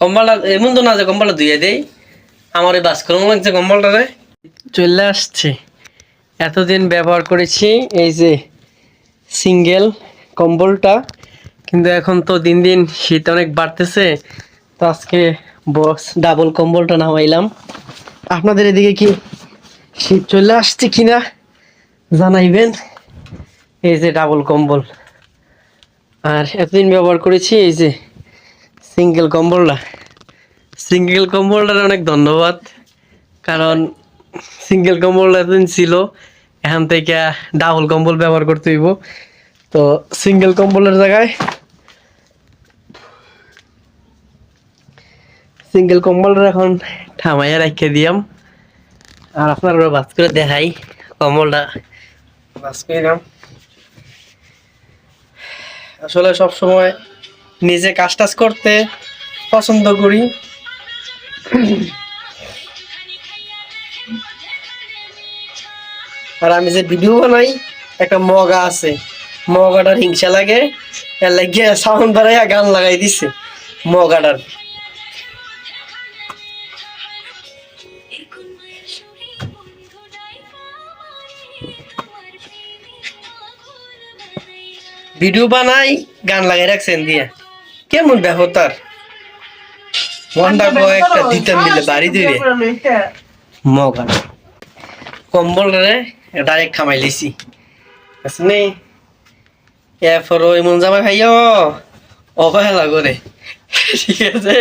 কম্বলটা এমন তো না যে কম্বলটা ধুয়ে দেই, আমার এই বাসকরম লাগছে কম্বলটারে। চলে আসছে, এতদিন ব্যবহার করেছি এই যে সিঙ্গেল কম্বলটা, কিন্তু এখন তো দিন দিন শীত অনেক বাড়তেছে, তো আজকে বক্স ডাবল কম্বলটা নামাইলাম। আপনাদের এদিকে কি শীত চলে আসছে কিনা জানাইবেন। এই যে ডাবল কম্বল, আর এতদিন ব্যবহার করেছি এই যে সিঙ্গেল কম্বলটা। সিঙ্গেল কম্বলটার অনেক ধন্যবাদ, কারণ সিঙ্গেল কম্বলটা এতদিন ছিল, এখান থেকে ডাবল কম্বল ব্যবহার করতে হইব। তো সিঙ্গেল কম্বলের জায়গায় সিঙ্গেল কম্বলটা এখন ঠামাইয়া রেখে দিয়াম। আর আপনার বাস করে দেখাই কম্বলটা বাস করে নাম। আসলে সব সময় নিজে কাজ টাজ করতে পছন্দ করি। আর আমি যে ভিডিও বানাই, একটা মগা আছে, মগাটার হিংসা লাগে, এর লাগিয়ে সাউন্ড বাড়াইয়া গান লাগাই দিছে মগাটার। ভিডিও বানাই গান লাগাই রাখছেন দিয়ে, কেমন ব্যাপার মনটা একটা দিতে মিলে বাড়ি দিবে। মগা কম্বল রে ডাইরেক্ট খামাই লিছি আসলে এরপর এমন জামাই ভাইয়া অবহেলা করে, ঠিক আছে।